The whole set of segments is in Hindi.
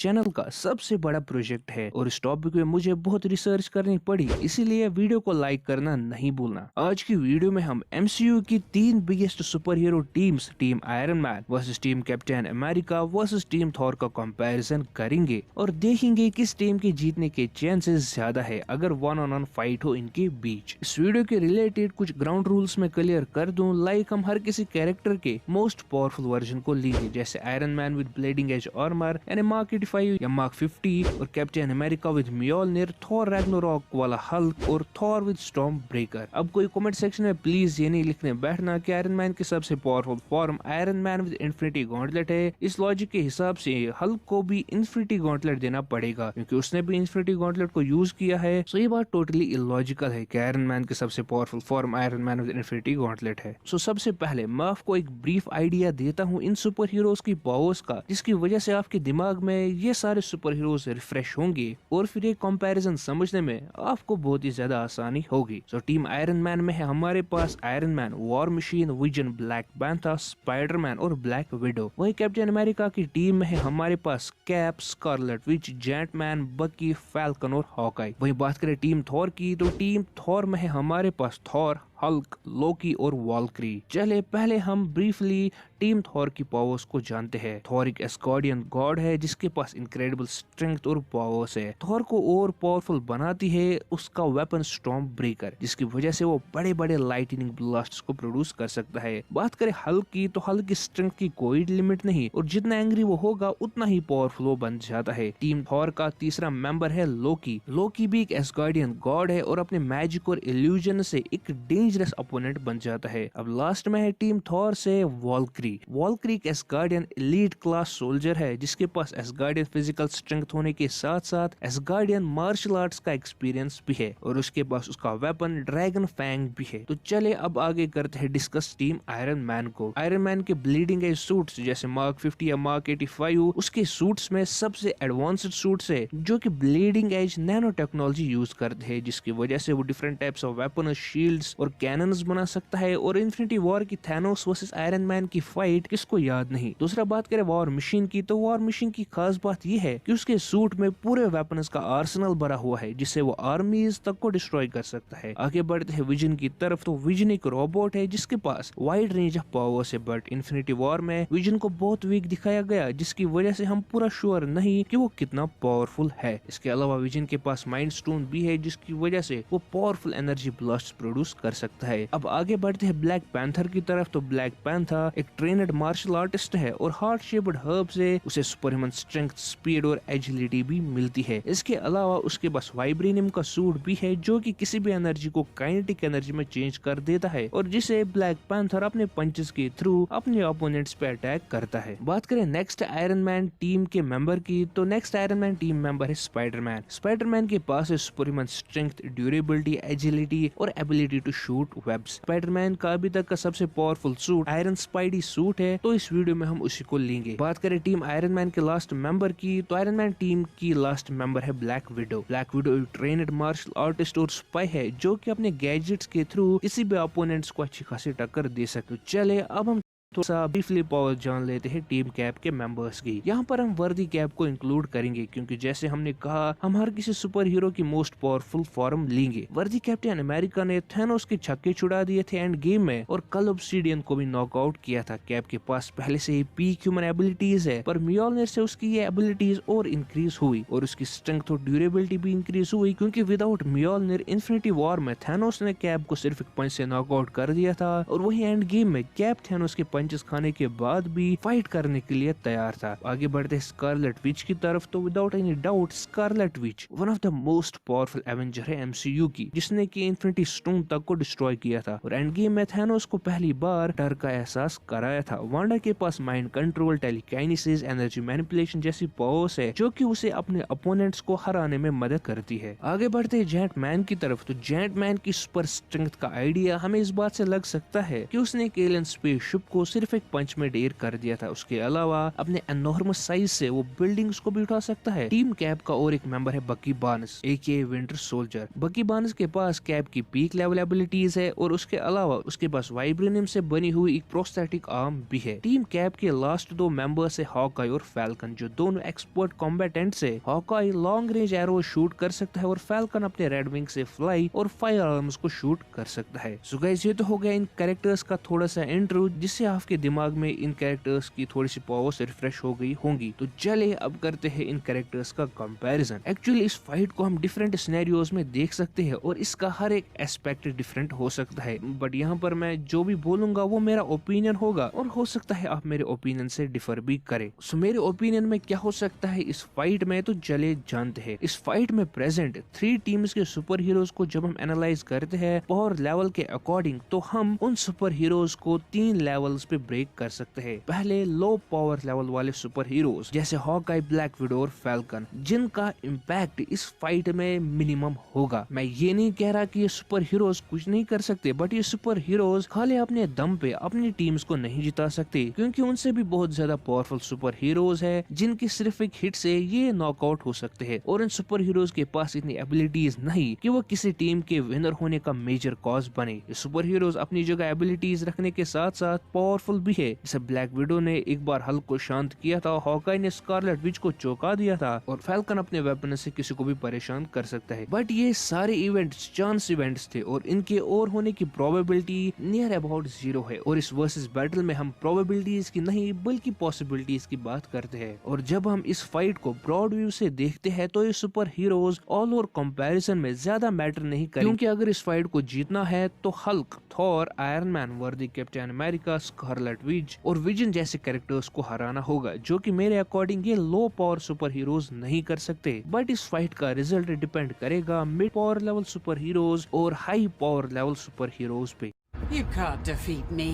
चैनल का सबसे बड़ा प्रोजेक्ट है और इस टॉपिक में मुझे बहुत रिसर्च करनी पड़ी, इसीलिए वीडियो को लाइक करना नहीं भूलना। आज की वीडियो में हम MCU की 3 biggest super hero teams, team Iron man versus team captain America versus team Thor का कंपैरिजन करेंगे और देखेंगे किस टीम के जीतने के चांसेस ज्यादा है अगर वन ऑन वन फाइट हो इनके बीच। इस वीडियो के रिलेटेड कुछ ग्राउंड रूल्स में क्लियर कर दूं, लाइक हम हर किसी कैरेक्टर के मोस्ट पावरफुल वर्जन को लेंगे, जैसे Iron Man with bleeding edge armour यानी मार्क 85 या मार्क 50 और Captain America with Mjolnir, Thor Ragnarok वाला हल्क और थॉर विद स्टॉर्म ब्रेकर। अब कोई कमेंट सेक्शन में प्लीज ये नहीं लिखने बैठना कि आयरन मैन की सबसे powerful form iron Man with infinity gauntlet है। इस लॉजिक के हिसाब से हल्क को भी इन्फिनिटी गॉन्टलेट देना पड़ेगा क्योंकि उसने भी इन्फिनिटी गॉन्टलेट को यूज किया है। सो ये बात टोटली इलॉजिकल है कि आयरन मैन की सबसे powerful form iron Man with infinity gauntlet है। सो सबसे पहले मैं आपको एक ब्रीफ आइडिया देता हूँ इन सुपर हीरोज की पावर्स का, जिसकी वजह से आपके दिमाग में ये सारे सुपर हीरोज रिफ्रेश होंगे और फिर ये कंपैरिजन समझने में आपको बहुत ही ज्यादा आसानी होगी। सो टीम आयरन मैन में है हमारे पास Iron Man, War Machine, Vision, Black Panther, Spiderman और ब्लैक विडो। वही कैप्टन अमेरिका की टीम में है हमारे पास Cap, Scarlet Witch, Giant Man, Bucky, Falcon और हॉकाई। वही बात करें टीम थॉर की तो टीम थॉर में है हमारे पास थॉर, हल्क, लोकी और वॉल्क्री। चले पहले हम ब्रीफली टीम थॉर की पावर्स को जानते हैं। थॉर एक एस्गार्डियन गॉड है जिसके पास इनक्रेडिबल स्ट्रेंथ और पावर्स है। थॉर को और पावरफुल बनाती है उसका वेपन स्टॉर्म ब्रेकर, जिसकी वजह से वो बड़े बड़े लाइटनिंग ब्लास्ट्स को प्रोड्यूस कर सकता है। बात करें हल्क की तो हल्क की स्ट्रेंथ की कोई लिमिट नहीं और जितना एंग्री वो होगा उतना ही पावरफुल वो बन जाता है। टीम थॉर का तीसरा मेंबर है लोकी। लोकी भी एक एस्गार्डियन गॉड है और अपने मैजिक और इल्यूजन से एक डेंजरस अपोनेंट बन जाता है। अब लास्ट में है टीम थॉर से वॉल्क्री। वॉल्क्री एक एस्गार्डियन एलीट क्लास सोल्जर है जिसके पास एस्गार्डियन फिजिकल स्ट्रेंथ होने के साथ साथ एस्गार्डियन मार्शल आर्ट्स का एक्सपीरियंस भी है और उसके पास उसका वेपन ड्रैगन फैंग भी है। तो चले अब आगे करते हैं डिस्कस टीम आयरन मैन को। आयरन मैन के ब्लीडिंग एज सूट्स जैसे मार्क 50 या मार्क 85 उसके सूट्स में सबसे एडवांस्ड सूट्स है जो कि bleeding edge nano technology use करते हैं, जिसकी वजह से वो different types of weapon, shields और कैनन्स बना सकता है। और इन्फिनिटी वॉर की थैनोस वर्सेस आयरन मैन की फाइट किसको याद नहीं। दूसरा बात करें वॉर मशीन की तो वॉर मशीन की खास बात यह है कि उसके सूट में पूरे वेपन्स का आर्सेनल भरा हुआ है जिससे वो आर्मीज तक को डिस्ट्रॉय कर सकता है। आगे बढ़ते हैं विजन की तरफ तो विजन एक रोबोट है जिसके पास वाइड रेंज ऑफ पावर्स है, बट इन्फिनिटी वॉर में विजन को बहुत वीक दिखाया गया जिसकी वजह से हम पूरा श्योर नहीं कि वो कितना पावरफुल है। इसके अलावा विजन के पास माइंड स्टोन भी है जिसकी वजह से वो पावरफुल एनर्जी ब्लास्ट प्रोड्यूस कर सकता है। अब आगे बढ़ते हैं ब्लैक पैंथर की तरफ तो ब्लैक पैंथर एक ट्रेनड मार्शल आर्टिस्ट है और हार्ट शेप्ड हर्ब से उसे सुपर ह्यूमन स्ट्रेंथ, स्पीड और एजिलिटी भी मिलती है। इसके अलावा उसके पास वाइब्रेनियम का सूट भी है जो कि किसी भी एनर्जी को काइनेटिक एनर्जी में चेंज कर देता है और जिसे ब्लैक पैंथर अपने पंचेस के थ्रू अपने ओपोनेंट्स पे अटैक करता है। बात करें नेक्स्ट आयरन मैन टीम के मेंबर की तो next Iron Man team member है स्पाइडरमैन। स्पाइडरमैन के पास है super human strength, durability, agility और ability to shoot webs. Spiderman का अभी तक का सबसे powerful suit Iron Spidey suit है, तो इस वीडियो में हम उसी को लेंगे। बात करें टीम आयरन मैन के लास्ट मेंबर की तो आयरन मैन टीम की लास्ट मेंबर है ब्लैक विडो। ब्लैक विडो एक ट्रेनड मार्शल आर्टिस्ट और स्पाई है जो कि अपने गैजेट्स के थ्रू किसी भी ओपोनेंट्स को अच्छी खासी टक्कर दे सकते। चले अब हम थोड़ा सा ब्रीफली पावर जान लेते हैं टीम कैप के मेंबर्स की। यहाँ पर हम वर्दी कैप को इंक्लूड करेंगे क्योंकि जैसे हमने कहा हम हर किसी सुपर हीरो की मोस्ट पावरफुल फॉर्म लेंगे। वर्दी कैप्टन अमेरिका ने थैनोस के छक्के छुड़ा दिए थे एंड गेम में और कल ऑब्सिडियन को भी नॉकआउट किया था। कैप के पास पहले से ही पीक ह्यूमन एबिलिटीज है पर म्योलनिर से उसकी ये एबिलिटीज और इंक्रीज हुई और उसकी स्ट्रेंथ और ड्यूरेबिलिटी भी इंक्रीज हुई क्योंकि विदाउट म्योलनिर इन्फिनिटी वॉर में थैनोस ने कैप को सिर्फ एक पंच से नॉकआउट कर दिया था और वही एंड गेम में कैप थैनोस के पंचेस खाने के बाद भी फाइट करने के लिए तैयार था। आगे बढ़ते स्कारलेट विच की तरफ तो without any doubt Scarlet which one of the most powerful Avenger है MCU की, जिसने की इन्फिनिटी स्टोन तक को डिस्ट्रॉय किया था और एंड गेम में थैनोस को पहली बार डर का एहसास कराया था। वांडा के पास माइंड कंट्रोल, टेलीकाइनेसिस, एनर्जी मैनिपुलेशन जैसी पावर्स है जो कि उसे अपने अपोनेंट्स को हराने में मदद करती है। आगे बढ़ते जेंट मैन की तरफ तो जेंट मैन की सुपर स्ट्रेंथ का आइडिया हमें इस बात से लग सकता है कि उसने एक एलियन स्पेसशिप को सिर्फ एक पंच में ढेर कर दिया था। उसके अलावा अपने एनॉर्मस साइज से वो बिल्डिंग्स को भी उठा सकता है। टीम कैप का और एक मेंबर है बकी बार्न्स एके विंटर सोल्जर। बकी बार्न्स के पास कैप की पीक लेवल एबिलिटीज है और उसके अलावा उसके पास वाइब्रेनियम से बनी हुई एक प्रोस्थेटिक आर्म भी है। टीम कैप के लास्ट दो मेंबर्स है हॉकाई और फैल्कन, जो दोनों एक्सपर्ट कॉम्बेटेंट्स है। Hawkeye long range arrow shoot कर सकता है और फैल्कन अपने रेड विंग से फ्लाई और फायर आर्म्स को शूट कर सकता है। सो गाइस, ये तो हो गया इन कैरेक्टर्स का थोड़ा सा इंट्रो, जिससे आपके दिमाग में इन कैरेक्टर्स की थोड़ी सी पावर्स रिफ्रेश हो गई होंगी। तो चले अब करते हैं इन कैरेक्टर्स का कंपैरिजन। एक्चुअली इस फाइट को हम डिफरेंट सिनेरियोज में देख सकते हैं और इसका हर एक एस्पेक्ट डिफरेंट हो सकता है, बट यहाँ पर मैं जो भी बोलूंगा वो मेरा ओपिनियन होगा और हो सकता है आप मेरे ओपिनियन से डिफर भी करें। सो मेरे ओपिनियन में क्या हो सकता है इस फाइट में, तो चले जानते हैं। इस फाइट में प्रेजेंट 3 टीम्स के सुपर हीरोज को जब हम एनालाइज करते हैं पावर लेवल के अकॉर्डिंग, तो हम उन सुपर हीरोज को 3 लेवल्स पे ब्रेक कर सकते हैं। पहले लो पावर लेवल वाले सुपर हीरोज जैसे हॉकाई, ब्लैक विडो और फैल्कन, जिनका इम्पैक्ट इस फाइट में मिनिमम होगा। मैं ये नहीं कह रहा कि ये सुपर हीरोज कुछ नहीं कर सकते, बट ये सुपर हीरोज खाली अपने दम पे अपनी टीम्स को नहीं जिता सकते, क्योंकि उनसे भी बहुत ज्यादा पावरफुल सुपर हीरोज है जिनकी सिर्फ एक हिट से ये नॉकआउट हो सकते हैं। और इन सुपर हीरोज के पास इतनी एबिलिटीज नहीं कि वो किसी टीम के विनर होने का मेजर कॉज बने। ये सुपर हीरोज अपनी जगह एबिलिटीज रखने के साथ साथ पावरफुल भी है। जैसे ब्लैक विडो ने एक बार हल्क को शांत किया था, हॉकाई ने स्कारलेट विच को चौंका दिया था और फैल्कन अपने वेपन से किसी को भी परेशान कर सकता है। बट ये सारे इवेंट्स चांस इवेंट्स थे और इनके और होने की प्रोबेबिलिटी नियर अबाउट 0 है। और इस वर्सेस बैटल में हम प्रोबेबिलिटीज की नहीं बल्कि पॉसिबिलिटीज की बात करते हैं। और जब हम इस फाइट को ब्रॉड व्यू से देखते हैं तो ये super heroes all over comparison में ज्यादा मैटर नहीं करेंगे, क्योंकि अगर इस फाइट को जीतना है तो हल्क, थॉर, आयरन मैन, वर्दी कैप्टन अमेरिका, स्कारलेट विच और विजन जैसे कैरेक्टर्स को हराना होगा, जो कि मेरे अकॉर्डिंग ये लो पावर सुपर हीरोज नहीं कर सकते। बट इस फाइट का रिजल्ट डिपेंड करेगा mid power level super heroes और high power level super heroes पे। You can't defeat me.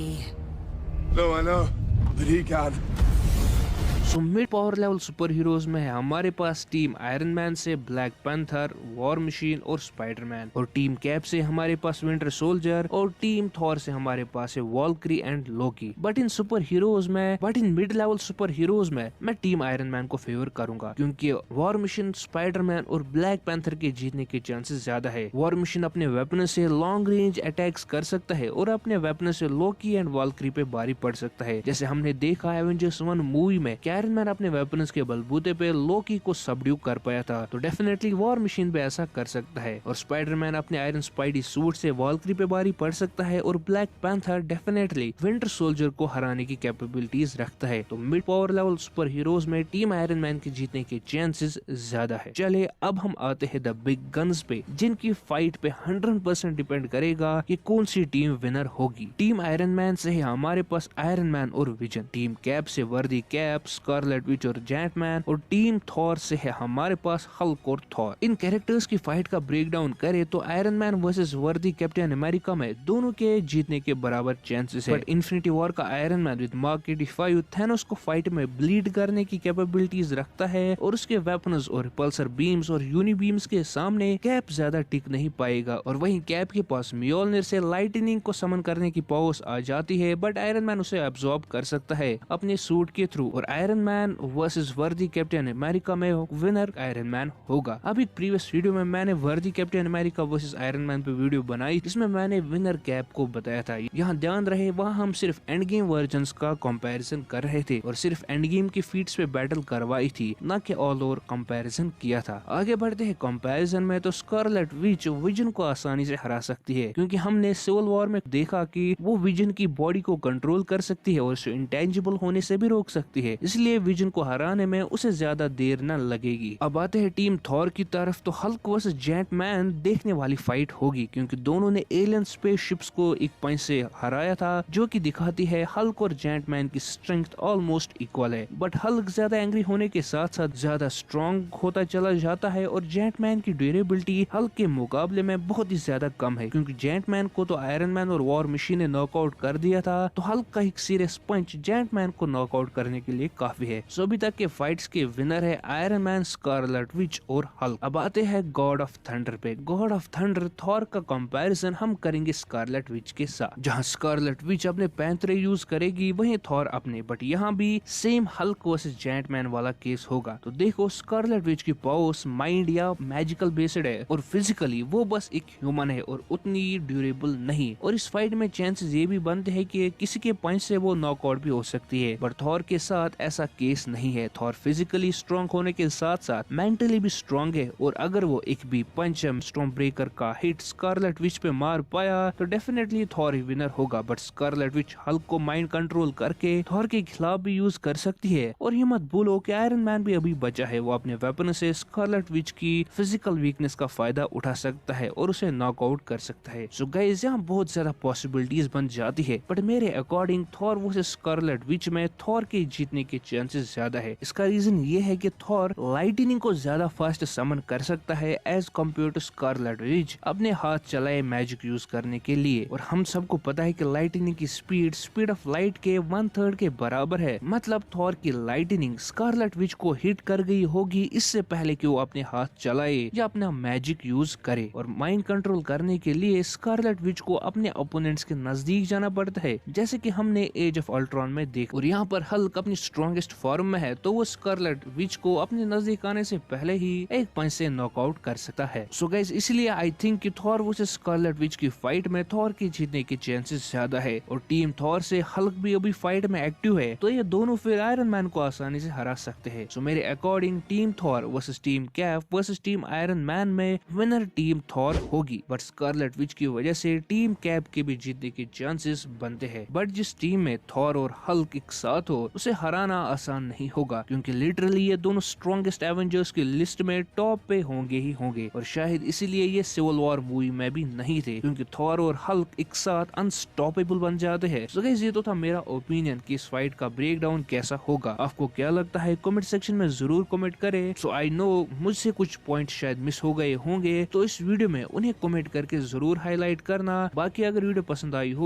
No, I know, but he can. So mid power level super heroes में है हमारे पास टीम आयरन मैन से ब्लैक पैंथर, वॉर मशीन और स्पाइडरमैन, और टीम कैप से हमारे पास विंटर सोल्जर, और टीम थॉर से हमारे पास है वॉल्क्री एंड लोकी। बट इन मिड लेवल सुपर हीरोज में मैं टीम आयरन मैन को फेवर करूंगा, क्योंकि वॉर मशीन, स्पाइडरमैन और ब्लैक पैंथर के जीतने के चांसेस ज्यादा है। वॉर मशीन अपने वेपन से लॉन्ग रेंज अटैक्स कर सकता है और अपने वेपन से लोकी एंड वॉल्क्री पे भारी पड़ सकता है, जैसे हमने देखा एवेंजर्स 1 मूवी में आयरन मैन अपने वेपन्स के बलबूते पे लोकी को सबड्यू कर पाया था, तो डेफिनेटली वॉर मशीन पे ऐसा कर सकता है। और स्पाइडरमैन अपने आयरन स्पाइडी सूट से वॉल्क्री पे भारी पड़ सकता है और Black panther definitely winter soldier को हराने की कैपेबिलिटीज रखता है। तो mid power level super heroes में टीम आयरन मैन के जीतने के चांसेस ज्यादा है। चले अब हम आते हैं द बिग गन्स पे, जिनकी फाइट पे 100% डिपेंड करेगा कि कौन सी टीम विनर होगी। टीम आयरन मैन से है हमारे पास आयरन मैन और विजन, टीम कैप से वर्दी कैप, स्कारलेट विच और जायंट मैन, और टीम थॉर से है हमारे पास हल्क और थॉर। इन कैरेक्टर्स की फाइट का ब्रेक डाउन करे तो आयरन मैन वर्सेस वर्दी कैप्टन अमेरिका में दोनों के जीतने के बराबर चांसेस है। बट इन्फिनिटी वॉर का iron Man with mark 85 Thanos को फाइट में ब्लीड करने की कैपेबिलिटीज रखता है और उसके वेपन्स और रिपल्सर बीम्स और यूनी बीम्स के सामने कैप ज्यादा टिक नहीं पाएगा। और वहीं कैप के पास म्योलनिर से लाइटनिंग को समन करने की पावर्स आ जाती है, बट आयरन मैन उसे अब्सॉर्ब कर सकता है अपने सूट के थ्रू। और आयरन मैन वर्सेस वर्दी कैप्टन अमेरिका में विनर आयरन मैन होगा। अब एक प्रीवियस वीडियो में मैंने वर्दी captain America versus Iron man पे वीडियो बनाई, जिसमें मैंने विनर कैप को बताया था। यहाँ ध्यान रहे वहाँ हम सिर्फ एंड गेम वर्जन्स का कंपैरिजन कर रहे थे और सिर्फ एंड गेम की फीट्स पे बैटल करवाई थी, न कि ऑल ओवर कंपैरिजन किया था। आगे बढ़ते हैं कंपैरिजन में, तो स्कारलेट विच विजन को आसानी से हरा सकती है, क्योंकि हमने सिविल वॉर में देखा कि वो विजन की बॉडी को कंट्रोल कर सकती है और उसे इंटेंजिबल होने से भी रोक सकती है, इसलिए विजन को हराने में उसे ज्यादा देर न लगेगी। अब आते हैं टीम थॉर की तरफ, तो हल्क वर्सेस जायंट मैन देखने वाली फाइट होगी, क्योंकि दोनों ने एलियन स्पेसशिप्स को एक पंच से हराया था, जो कि दिखाती है हल्क और जायंट मैन की स्ट्रेंथ ऑलमोस्ट इक्वल है। बट हल्क ज्यादा एंग्री होने के साथ साथ ज्यादा स्ट्रॉन्ग होता चला जाता है और जायंट मैन की ड्यूरेबिलिटी हल्क के मुकाबले में बहुत ही ज्यादा कम है, क्योंकि जायंट मैन को तो आयरन मैन और वॉर मशीन ने नॉकआउट कर दिया था, तो हल्क का एक सीरियस पंच जायंट मैन को नॉकआउट करने के लिए काफी है। सो अभी तक के फाइट्स के विनर है आयरन मैन, स्कारलेट विच और हल्क। अब आते हैं गॉड ऑफ थंडर पे। गॉड ऑफ थंडर थॉर का कंपैरिजन हम करेंगे स्कारलेट विच के साथ। जहां स्कारलेट विच अपने पैंतरे यूज करेगी वहीं थॉर अपने, बट यहाँ भी same Hulk versus giant man वाला केस होगा। तो देखो स्कारलेट विच की पावर्स माइंड या मैजिकल बेस्ड है और फिजिकली वो बस एक ह्यूमन है और उतनी ड्यूरेबल नहीं। और इस फाइट में चांसेस ये भी बनते हैं कि किसी के पंच से वो नॉकआउट भी हो सकती है, बट थॉर के साथ ऐसा केस नहीं है। थॉर फिजिकली स्ट्रॉन्ग होने के साथ साथ मेंटली भी स्ट्रॉन्ग है और अगर वो एक भी पंच स्टॉर्म ब्रेकर का हिट स्कारलेट विच पे मार पाया तो डेफिनेटली थॉर ही विनर होगा। बट स्कारलेट विच हल्क को माइंड कंट्रोल करके थॉर के खिलाफ भी यूज कर सकती है। और ये मत भूलो कि आयरन मैन भी अभी बचा है, वो अपने वेपन से स्कारलेट विच की फिजिकल वीकनेस का फायदा उठा सकता है और उसे नॉकआउट कर सकता है। सो गाइस यहाँ बहुत ज्यादा पॉसिबिलिटीज बन जाती है, बट मेरे according Thor versus Scarlet Witch में थॉर के जीतने के चांसेस ज्यादा है। इसका रीजन ये है कि थॉर लाइटनिंग को ज्यादा फास्ट समन कर सकता है as compare to Scarlet Witch अपने हाथ चलाए मैजिक यूज करने के लिए। और हम सबको पता है कि लाइटनिंग की स्पीड ऑफ लाइट के 1/3 के बराबर है। मतलब थॉर की लाइटनिंग स्कारलेट विच को हिट कर गई होगी इससे पहले कि वो अपने हाथ चलाए या अपना मैजिक यूज करे। और माइंड कंट्रोल करने के लिए स्कारलेट विच को अपने ओपोनेंट्स के नजदीक जाना पड़ता है, जैसे कि हमने एज ऑफ अल्ट्रॉन में देखा। और यहाँ पर हल्क अपनी स्ट्रॉन्गेस्ट फॉर्म में है तो वो स्कारलेट विच को अपने नजदीक आने से पहले ही एक पंच से नॉकआउट कर सकता है। सो गाइस इसलिए आई थिंक कि थॉर वर्सेस स्कारलेट विच की फाइट में थॉर के जीतने के चांसेस ज्यादा है। और टीम थॉर से हल्क भी अभी फाइट में एक्टिव है तो ये दोनों फिर आयरन मैन को आसानी से हरा सकते हैं। सो मेरे according team Thor versus team cap versus team Iron man में विनर टीम थॉर होगी, बट स्कारलेट विच की वजह से टीम कैप के भी जीतने के चांसेस बनते हैं। बट जिस टीम में थॉर और हल्क एक साथ हो उसे हराना आसान नहीं होगा, क्योंकि लिटरली ये दोनों स्ट्रॉन्गेस्ट एवेंजर्स की लिस्ट में टॉप पे होंगे ही होंगे। और शायद इसीलिए ये सिविल वॉर मूवी में भी नहीं थे, क्योंकि थॉर और हल्क एक साथ अनस्टॉपेबल बन जाते हैं। सो गाइस ये तो था मेरा ओपिनियन कि इस फाइट का ब्रेकडाउन कैसा होगा। आपको क्या लगता है कमेंट सेक्शन में जरूर कमेंट करें। सो आई नो मुझसे कुछ पॉइंट शायद मिस हो गए होंगे तो इस वीडियो में उन्हें कमेंट करके जरूर हाईलाइट करना। बाकी अगर वीडियो पसंद आई हो